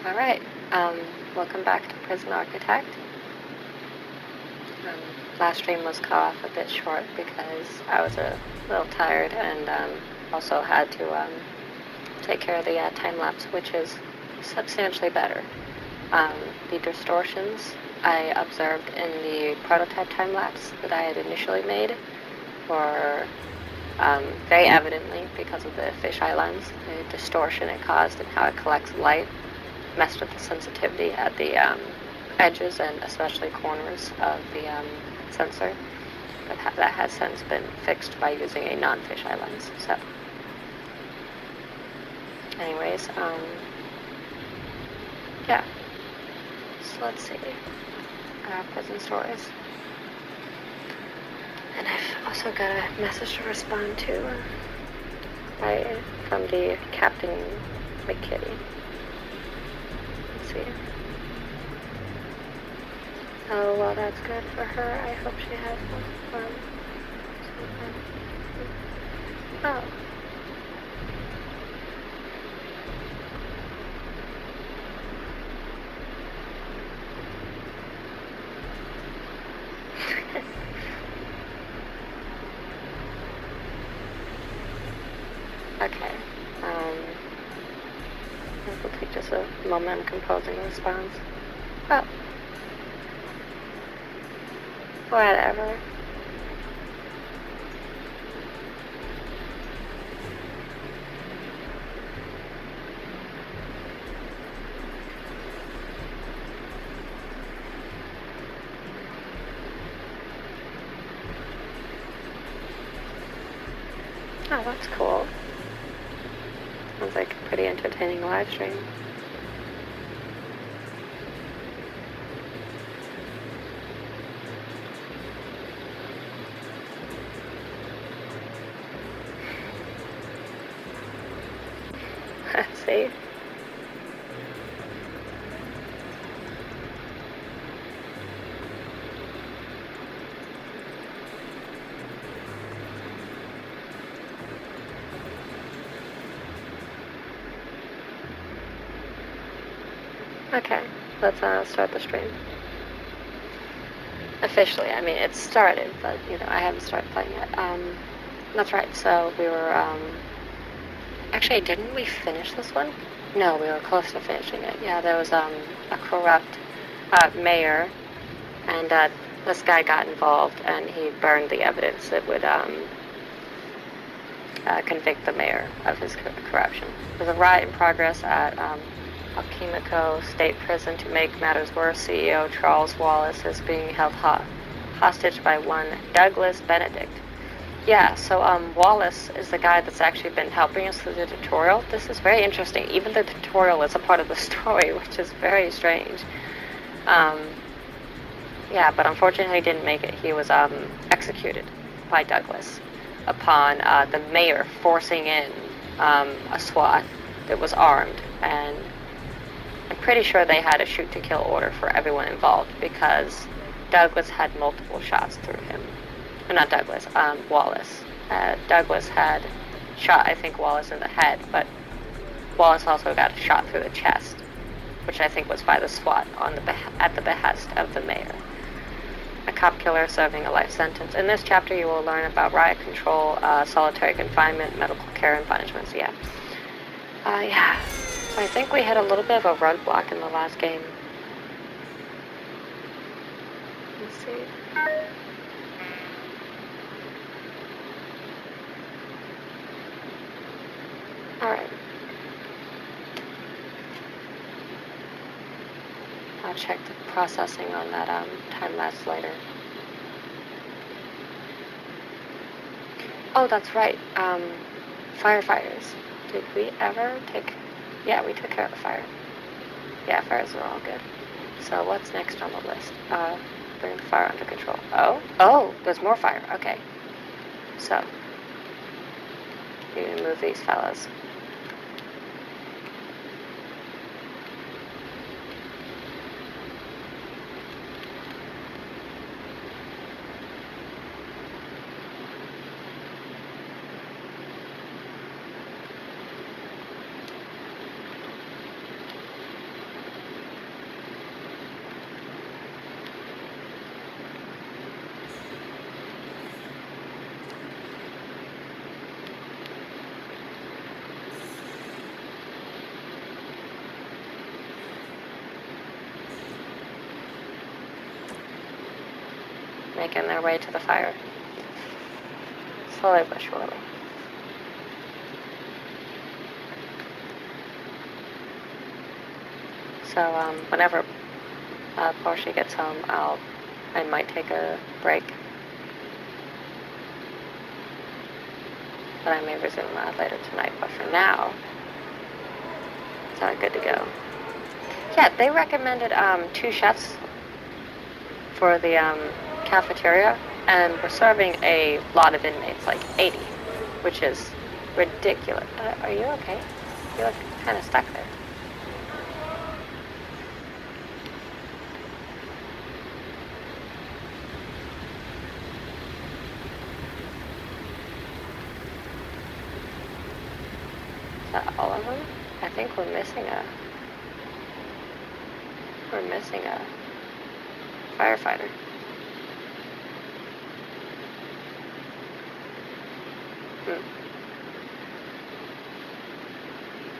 Alright, welcome back to Prison Architect. Last stream was cut off a bit short because I was a little tired and also had to take care of the time-lapse, which is substantially better. The distortions I observed in the prototype time-lapse that I had initially made were very evidently, because of the fisheye lens, the distortion it caused and how it collects light messed with the sensitivity at the edges and especially corners of the sensor. That has since been fixed by using a non-fisheye lens. So, anyways, yeah. So let's see. Prison stories. And I've also got a message to respond to from the Captain McKitty. Let's see. Oh, well, that's good for her. I hope she has fun. Oh. Okay. This will take just a moment. I'm composing a response. Oh. Whatever. Oh, that's cool. Sounds like a pretty entertaining live stream. See? Okay, let's start the stream. Officially, I mean, it's started, but, I haven't started playing yet. That's right, so we were, actually, didn't we finish this one? No, we were close to finishing it. Yeah, there was, a corrupt, mayor, and, this guy got involved, and he burned the evidence that would, convict the mayor of his corruption. There's a riot in progress at, Alchemico State Prison. To make matters worse, CEO Charles Wallace is being held hostage by one Douglas Benedict. Yeah, so Wallace is the guy that's actually been helping us through the tutorial. This is very interesting. Even the tutorial is a part of the story, which is very strange. Yeah, but unfortunately he didn't make it. He was executed by Douglas upon the mayor forcing in a SWAT that was armed, and I'm pretty sure they had a shoot-to-kill order for everyone involved because Douglas had multiple shots through him. Or not Douglas, Wallace. Douglas had shot, I think, Wallace in the head, but Wallace also got a shot through the chest, which I think was by the SWAT at the behest of the mayor. A cop killer serving a life sentence. In this chapter, you will learn about riot control, solitary confinement, medical care, and punishments. Yeah. Yeah. So I think we hit a little bit of a roadblock in the last game. Let's see. Alright. I'll check the processing on that time-lapse later. Oh, that's right. Firefighters. Did we ever take... Yeah, we took care of the fire. Yeah, fires are all good. So what's next on the list? Bring the fire under control. Oh, there's more fire. Okay. So, you can move these fellas. making their way to the fire. Slowly but surely. So whenever Portia gets home, I might take a break. But I may resume later tonight. But for now, it's good to go. Yeah, they recommended 2 chefs for the cafeteria, and we're serving a lot of inmates, like 80, which is ridiculous. Are you okay? You look kind of stuck there. Is that all of them? I think we're missing a firefighter.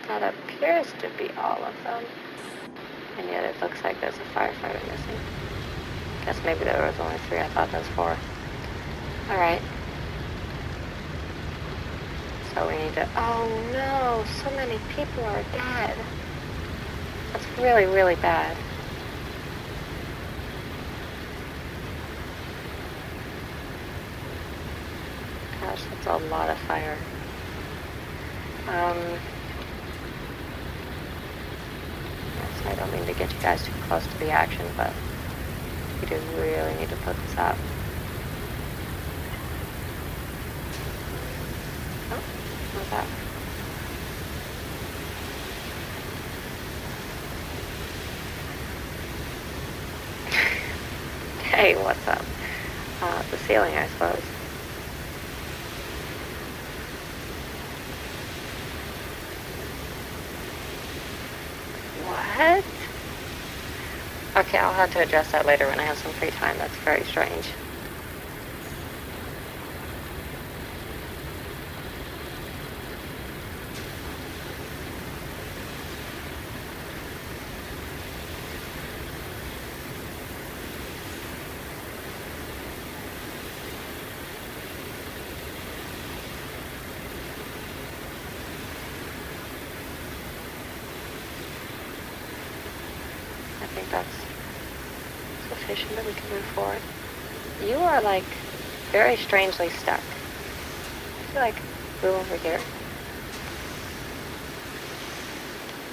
That appears to be all of them. And yet it looks like there's a firefighter missing. Guess maybe there was only 3. I thought there was 4. Alright. So we need to... Oh no! So many people are dead. That's really, really bad. Gosh, that's a lot of fire. I don't mean to get you guys too close to the action, but we do really need to put this out. Oh, what's that? Hey, what's up? The ceiling, I suppose. What? Okay, I'll have to address that later when I have some free time. That's very strange. I think that's sufficient that we can move forward. You are, like, very strangely stuck. I feel like move over here.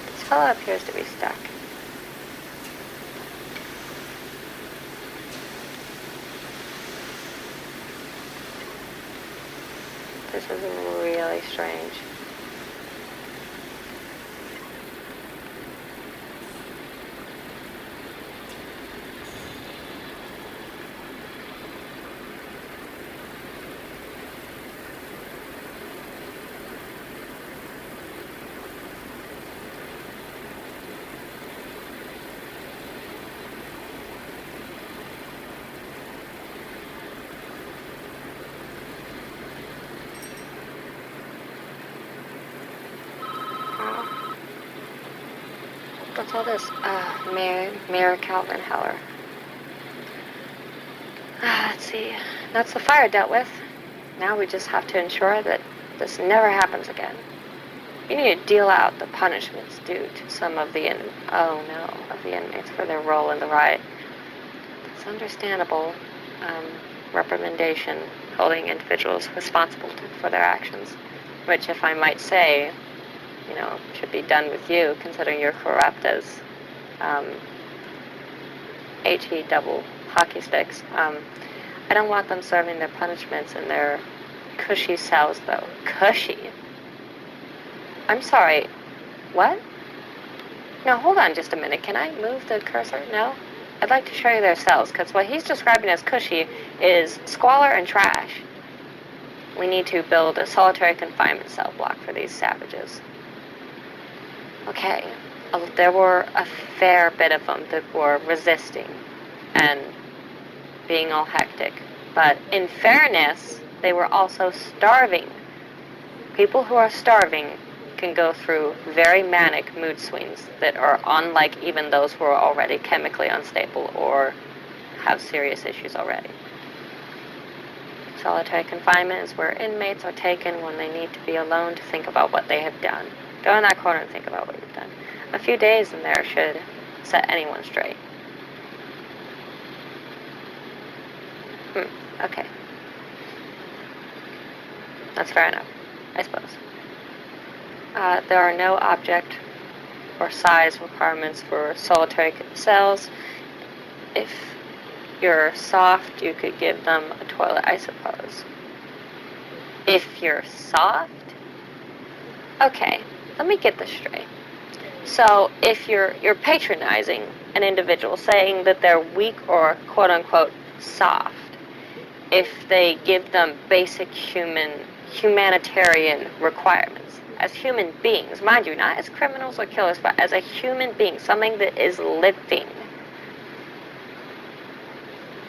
This fellow appears to be stuck. This is really strange. What's all this? Mayor Calvin Heller. Let's see. That's the fire dealt with. Now we just have to ensure that this never happens again. You need to deal out the punishments due to some of the inmates for their role in the riot. It's understandable. Reprimandation, holding individuals responsible for their actions, which, if I might say, should be done with you, considering you're corrupt as HE double hockey sticks. I don't want them serving their punishments in their cushy cells, though. Cushy? I'm sorry. What? No, hold on just a minute. Can I move the cursor? No? I'd like to show you their cells, because what he's describing as cushy is squalor and trash. We need to build a solitary confinement cell block for these savages. Okay, there were a fair bit of them that were resisting and being all hectic. But in fairness, they were also starving. People who are starving can go through very manic mood swings that are unlike even those who are already chemically unstable or have serious issues already. Solitary confinement is where inmates are taken when they need to be alone to think about what they have done. Go in that corner and think about what you've done. A few days in there should set anyone straight. Okay. That's fair enough, I suppose. There are no object or size requirements for solitary cells. If you're soft, you could give them a toilet, I suppose. If you're soft? Okay, let me get this straight. So if you're patronizing an individual, saying that they're weak or quote-unquote soft, if they give them basic humanitarian requirements as human beings, mind you, not as criminals or killers, but as a human being, something that is living.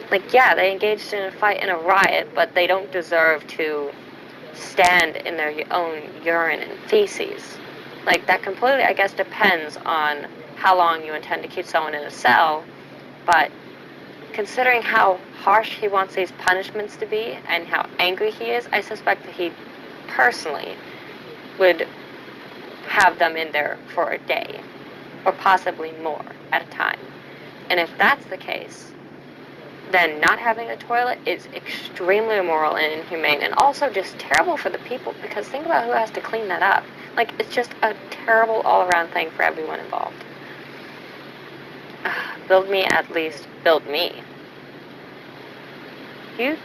Like, yeah, they engaged in a fight and a riot, but they don't deserve to stand in their own urine and feces. Like, that completely, I guess, depends on how long you intend to keep someone in a cell, but considering how harsh he wants these punishments to be and how angry he is, I suspect that he personally would have them in there for a day, or possibly more at a time. And if that's the case, then not having a toilet is extremely immoral and inhumane, and also just terrible for the people, because think about who has to clean that up. Like, it's just a terrible all-around thing for everyone involved. Build me at least. Build me. You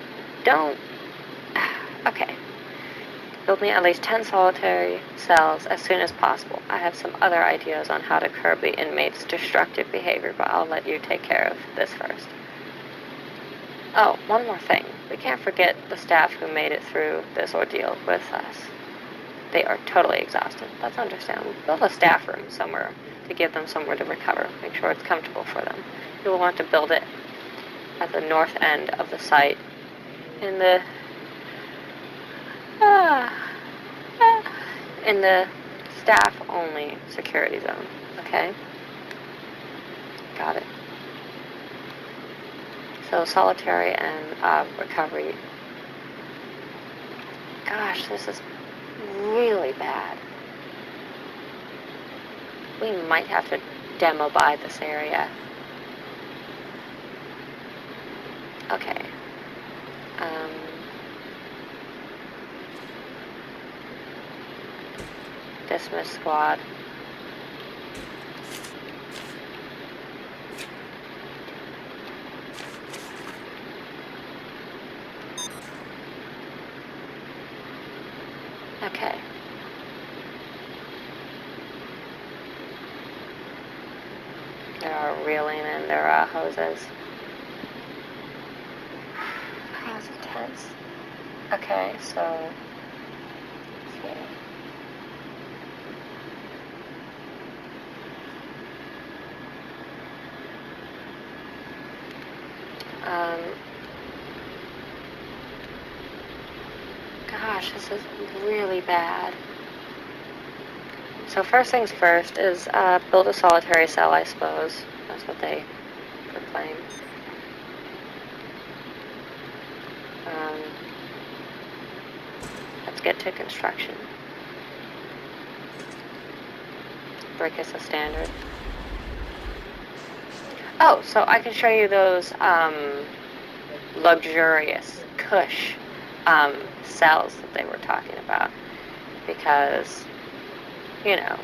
don't... Okay. Build me at least 10 solitary cells as soon as possible. I have some other ideas on how to curb the inmates' destructive behavior, but I'll let you take care of this first. Oh, one more thing. We can't forget the staff who made it through this ordeal with us. They are totally exhausted. That's understandable. Build a staff room somewhere to give them somewhere to recover. Make sure it's comfortable for them. You will want to build it at the north end of the site in the staff-only security zone. Okay? Got it. So solitary and recovery. Gosh, this is really bad. We might have to demo by this area. Okay. Dismiss squad. Okay. There are reeling and there are hoses. That's intense. Okay, so let's see. Gosh, this is really bad. So first things first is build a solitary cell, I suppose. That's what they proclaim. Let's get to construction. Brick is a standard. Oh, so I can show you those luxurious, cush cells that they were talking about, because, you know,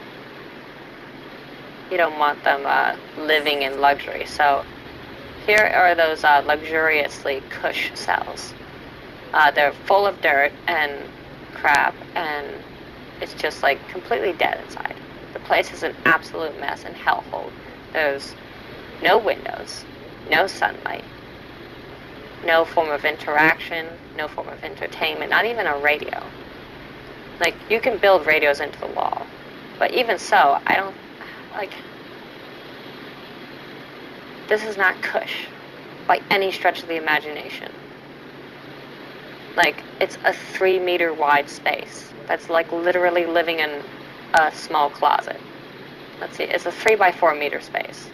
you don't want them living in luxury. So here are those luxuriously cush cells. They're full of dirt and crap, and it's just like completely dead inside. The place is an absolute mess and hellhole. There's no windows, no sunlight, no form of interaction, no form of entertainment, not even a radio. Like, you can build radios into the wall, but even so, I don't, like, this is not cush by any stretch of the imagination. Like, it's a 3-meter wide space that's like literally living in a small closet. Let's see, it's a 3 by 4 meter space.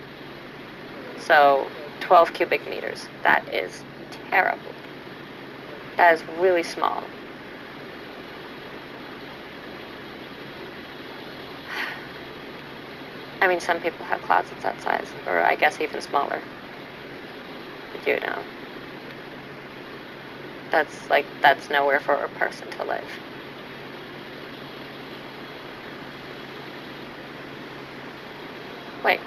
So 12 cubic meters. That is terrible. That is really small. I mean, some people have closets that size, or I guess even smaller. But you know, that's nowhere for a person to live. Wait,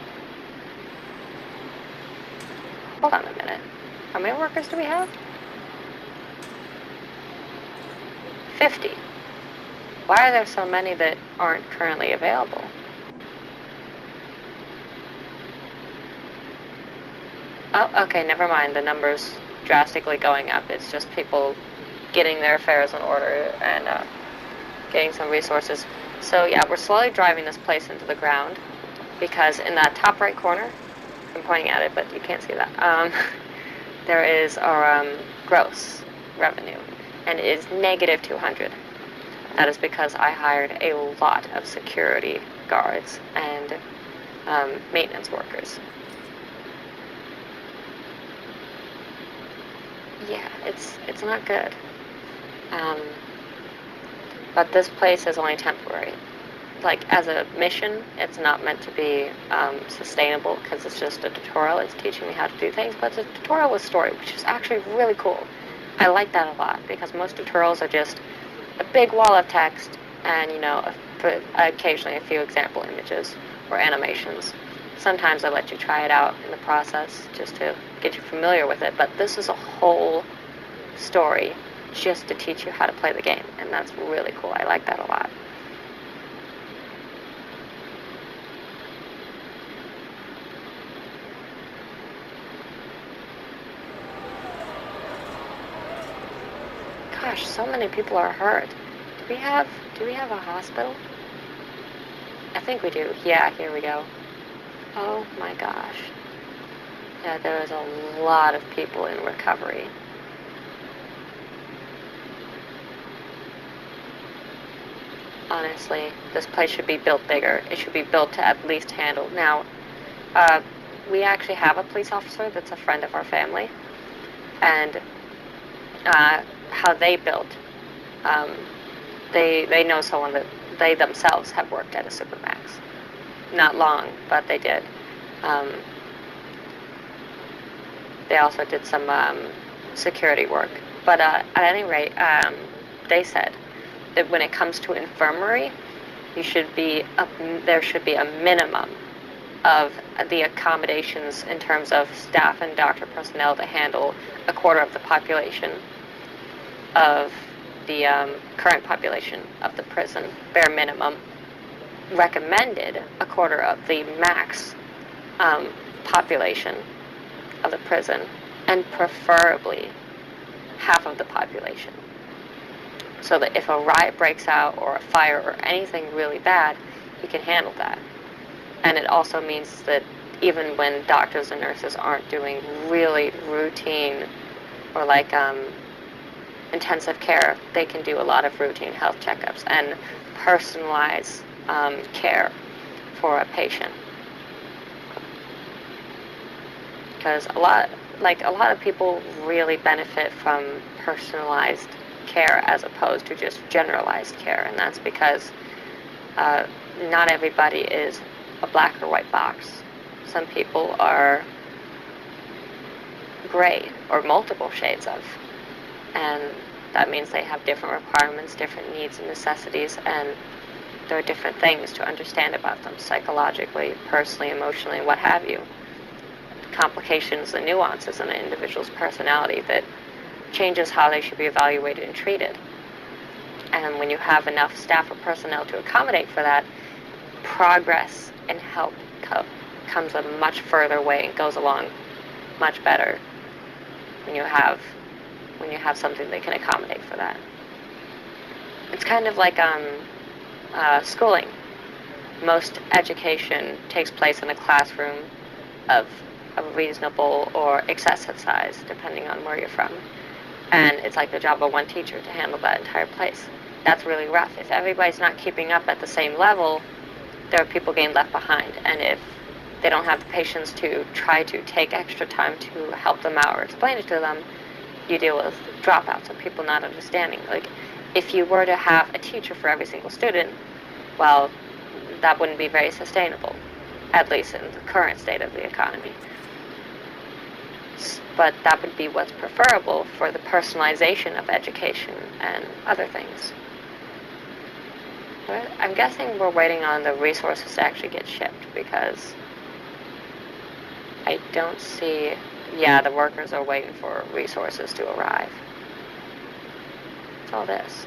hold on a minute. How many workers do we have? 50. Why are there so many that aren't currently available? Oh, okay, never mind. The number's drastically going up. It's just people getting their affairs in order and getting some resources. So yeah, we're slowly driving this place into the ground because in that top right corner, I'm pointing at it, but you can't see that, there is our gross revenue, and it is negative 200. That is because I hired a lot of security guards and maintenance workers. Yeah, it's not good. But this place is only temporary. Like, as a mission, it's not meant to be sustainable because it's just a tutorial. It's teaching me how to do things, but it's a tutorial with story, which is actually really cool. I like that a lot because most tutorials are just a big wall of text and, you know, occasionally a few example images or animations. Sometimes I let you try it out in the process just to get you familiar with it, but this is a whole story just to teach you how to play the game, and that's really cool. I like that a lot. Gosh, so many people are hurt. Do we have a hospital? I think we do. Yeah, here we go. Oh my gosh. Yeah, there is a lot of people in recovery. Honestly, this place should be built bigger. It should be built to at least handle. Now, we actually have a police officer that's a friend of our family, and how they built, um, they know someone that they themselves have worked at a Supermax. Not long, but they did. Um, they also did some security work. But at any rate, they said that when it comes to infirmary, there should be a minimum of the accommodations in terms of staff and doctor personnel to handle a quarter of the population of the current population of the prison, bare minimum. Recommended a quarter of the max population of the prison, and preferably half of the population. So that if a riot breaks out or a fire or anything really bad, you can handle that. And it also means that even when doctors and nurses aren't doing really routine or like intensive care, they can do a lot of routine health checkups and personalize care for a patient. Because a lot of people really benefit from personalized care as opposed to just generalized care, and that's because not everybody is a black or white box. Some people are gray or multiple shades of, and that means they have different requirements, different needs and necessities, and there are different things to understand about them psychologically, personally, emotionally, what have you. Complications and nuances in an individual's personality that changes how they should be evaluated and treated. And when you have enough staff or personnel to accommodate for that, progress and help comes a much further way and goes along much better when you have something that can accommodate for that. It's kind of like schooling. Most education takes place in a classroom of a reasonable or excessive size, depending on where you're from. And it's like the job of one teacher to handle that entire place. That's really rough. If everybody's not keeping up at the same level, there are people getting left behind. And if they don't have the patience to try to take extra time to help them out or explain it to them, you deal with dropouts and people not understanding. Like, if you were to have a teacher for every single student, well, that wouldn't be very sustainable, at least in the current state of the economy. But that would be what's preferable for the personalization of education and other things. But I'm guessing we're waiting on the resources to actually get shipped, because I don't see... Yeah, the workers are waiting for resources to arrive. What's all this?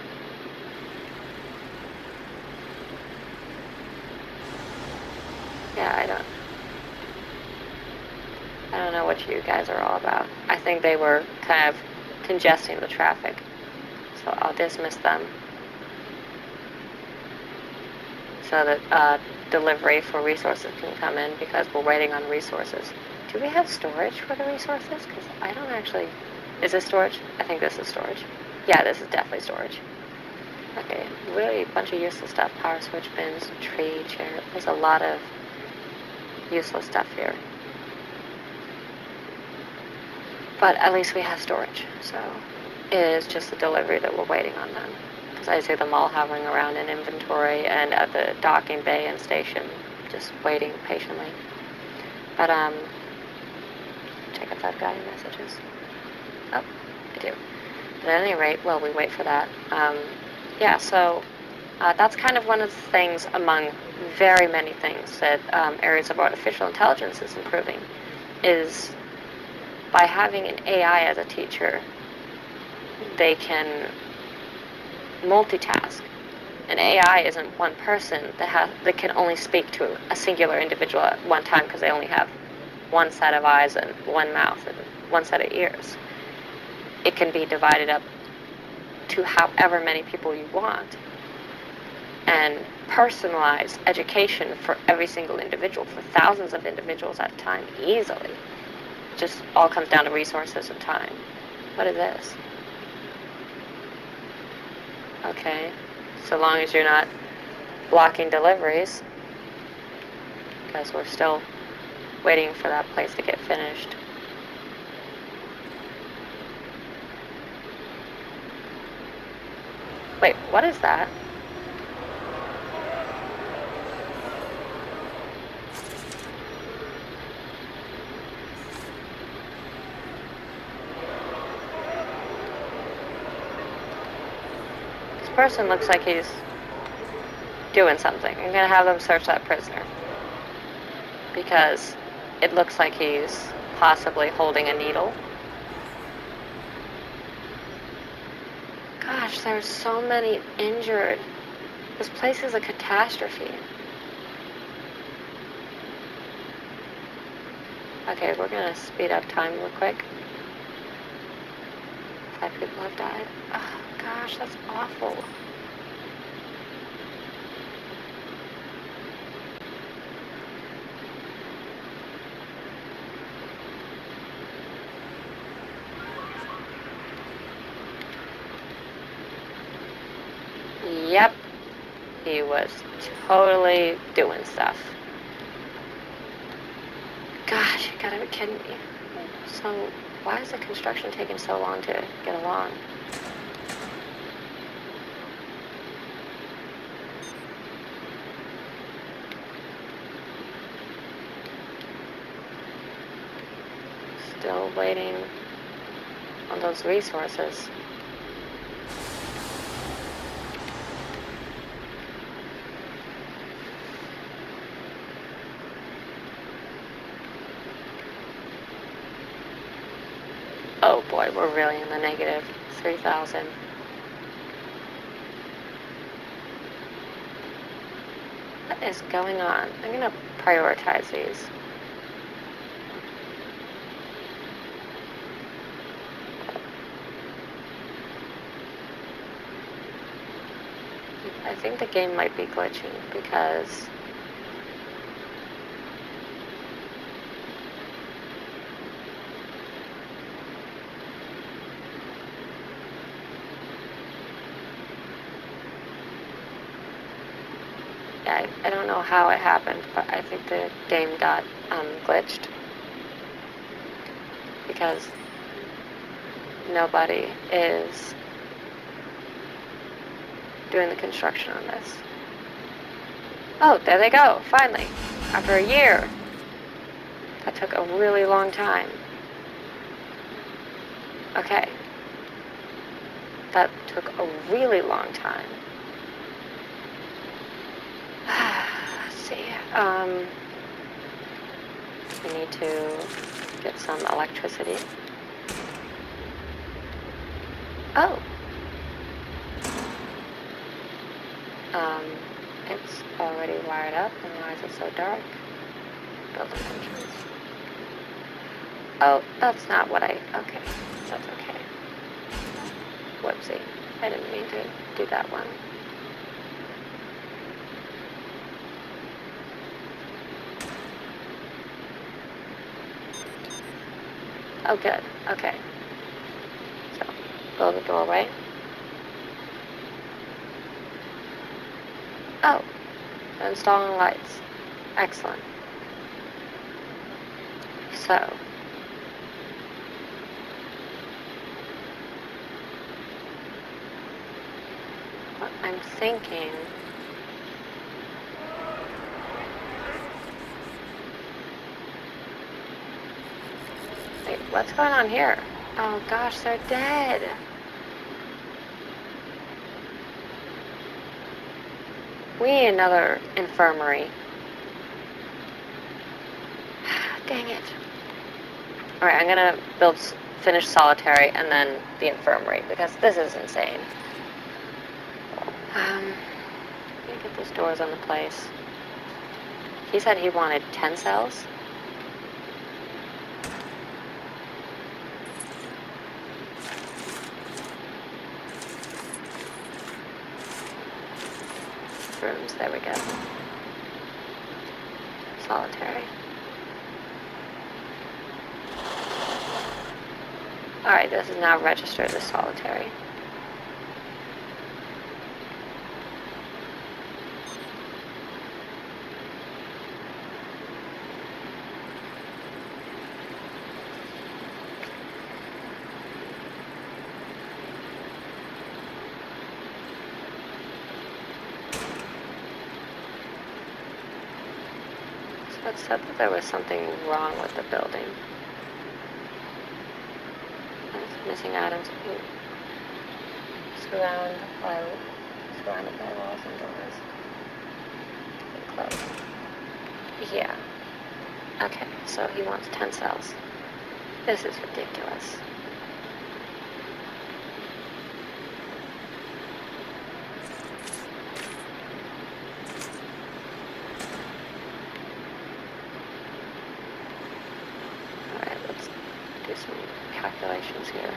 Yeah, I don't know what you guys are all about. I think they were kind of congesting the traffic, so I'll dismiss them. So that delivery for resources can come in, because we're waiting on resources. Do we have storage for the resources? Because I don't actually... Is this storage? I think this is storage. Yeah, this is definitely storage. Okay, really a bunch of useless stuff. Power switch bins, tree, chair. There's a lot of useless stuff here. But at least we have storage, so it is just the delivery that we're waiting on then. Because I see them all hovering around in inventory and at the docking bay and station, just waiting patiently. But, check if I've got any messages. Oh, I do. But at any rate, while we wait for that, yeah, so that's kind of one of the things among very many things that areas of artificial intelligence is improving, is by having an AI as a teacher, they can multitask. An AI isn't one person that can only speak to a singular individual at one time, because they only have one set of eyes and one mouth and one set of ears. It can be divided up to however many people you want, and personalize education for every single individual, for thousands of individuals at a time, easily. Just all comes down to resources and time. What is this? Okay, so long as you're not blocking deliveries, because we're still waiting for that place to get finished. Wait, what is that? This person looks like he's doing something. I'm going to have them search that prisoner, because it looks like he's possibly holding a needle. Gosh, there's so many injured. This place is a catastrophe. Okay, we're going to speed up time real quick. 5 people have died. Oh, gosh, that's awful. Yep, he was totally doing stuff. Gosh, you gotta be kidding me. So, why is the construction taking so long to get along? Still waiting on those resources. Oh boy, we're really in the negative. 3,000. What is going on? I'm gonna prioritize these. I think the game might be glitching, because I don't know how it happened, but I think the game got glitched, because nobody is doing the construction on this. Oh, there they go, finally. After a year. That took a really long time. Okay. That took a really long time. Let's see. We need to get some electricity. Oh. It's already wired up, and why is it so dark? Building entrance. Oh, that's not what okay. That's okay. Whoopsie. I didn't mean to do that one. Oh, good. Okay. So, build the doorway. Oh, installing lights. Excellent. So, what I'm thinking... Wait, what's going on here? Oh gosh, they're dead. We need another infirmary. Dang it. Alright, I'm gonna finish solitary and then the infirmary, because this is insane. Let me get these doors on the place. He said he wanted 10 cells. Rooms, there we go. Solitary. Alright, this is now registered as solitary. It said that there was something wrong with the building. Missing items surrounded by walls and doors. Closed. Yeah. Okay, so he wants 10 cells. This is ridiculous. Calculations here.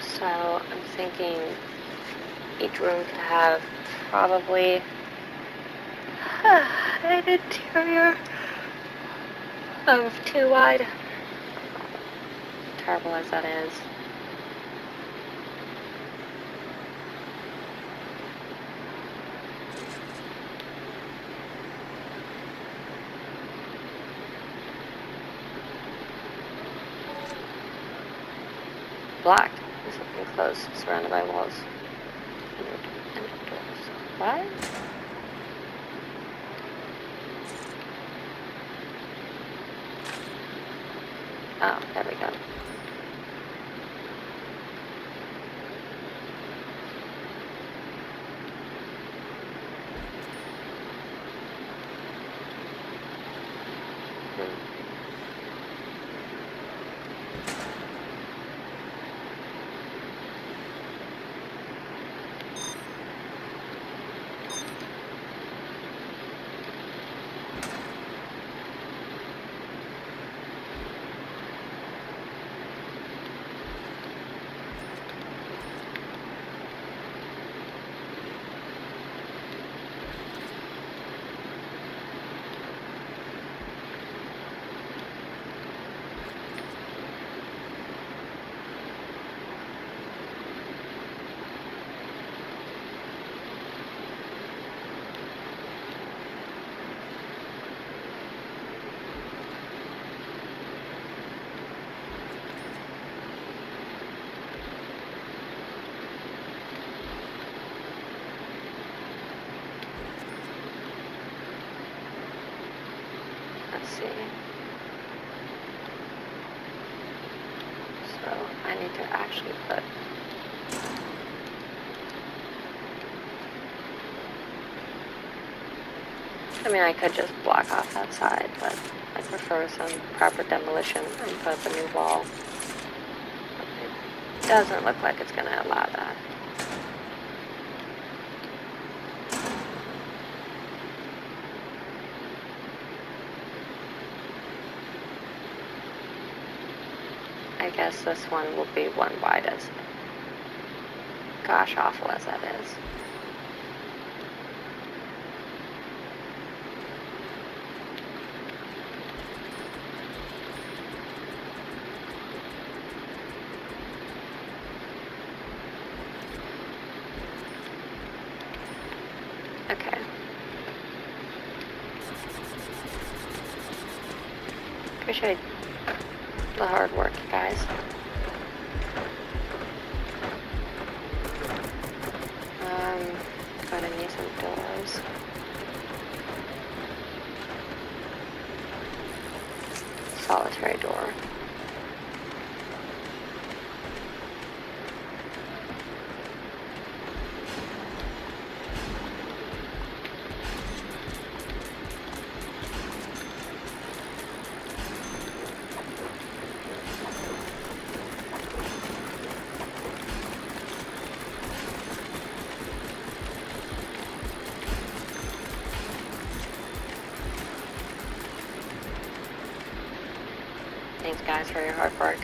So I'm thinking each room could have probably an interior of 2 wide. Terrible as that is. Blocked. There's something closed, surrounded by walls. And doors. What? Oh, there we go. Let's see. So I need to actually put I mean, I could just block off that side, but I prefer some proper demolition and put up a new wall. It doesn't look like it's going to allow that. I guess this one will be one wide, as gosh awful as that is. Okay. Appreciate the hard work, guys. Gonna need some doors. Solitary door. Thanks, guys, for your hard work.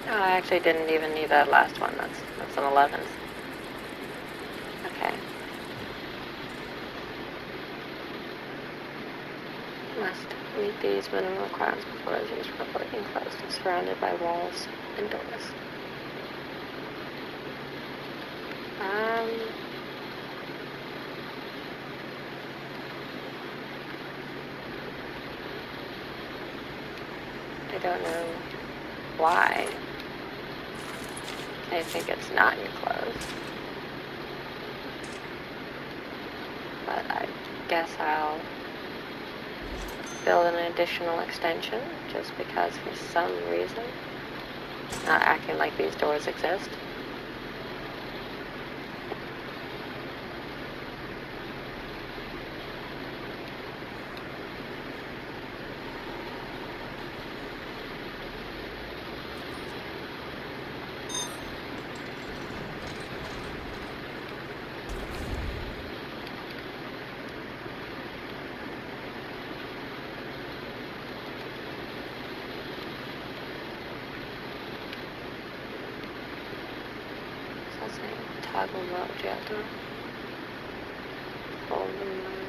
Oh, I actually didn't even need that last one. That's an 11th. Okay. Must meet these minimum requirements before it is used for public enclosed and surrounded by walls and doors. I don't know why. I think it's not enclosed. But I guess I'll build an additional extension just because for some reason, not acting like these doors exist. Toggle mode, you have to hold the mode.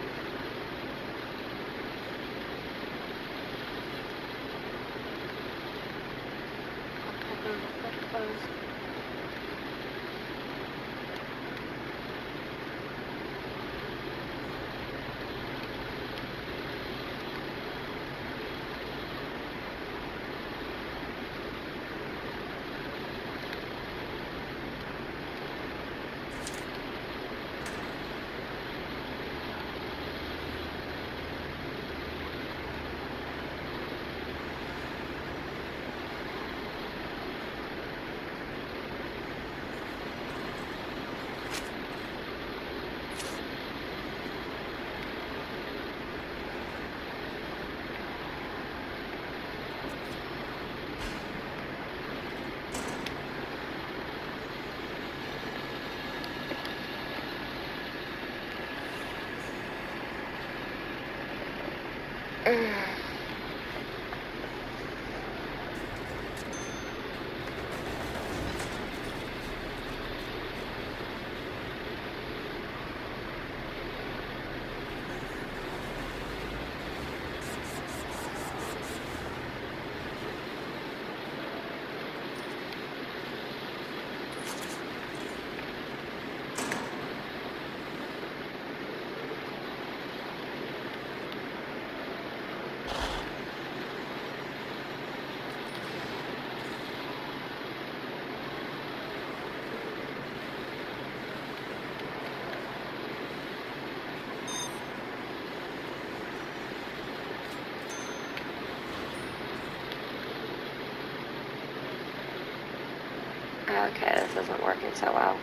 Okay, this isn't working so well.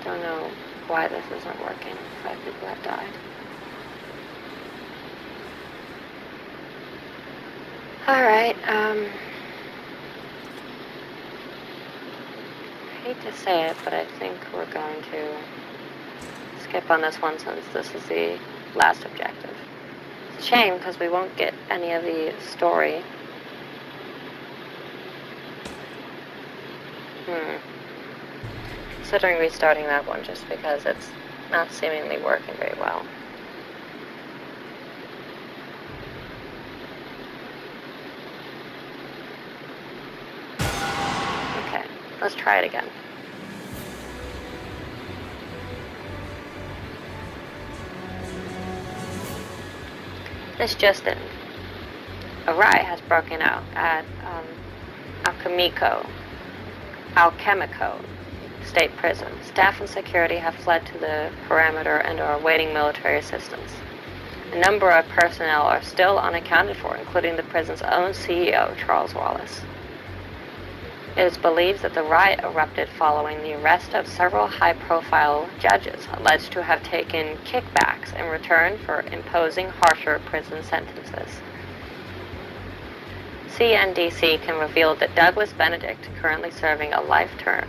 Don't know why this isn't working. 5 people have died. Alright, I hate to say it, but I think we're going to skip on this one since this is the last objective. It's a shame because we won't get any of the story. Considering restarting that one just because it's not seemingly working very well. Okay, let's try it again. This just in. A riot has broken out at Alchemico State Prison. Staff and security have fled to the perimeter and are awaiting military assistance. A number of personnel are still unaccounted for, including the prison's own CEO, Charles Wallace. It is believed that the riot erupted following the arrest of several high-profile judges alleged to have taken kickbacks in return for imposing harsher prison sentences. CNDC can reveal that Douglas Benedict, currently serving a life term,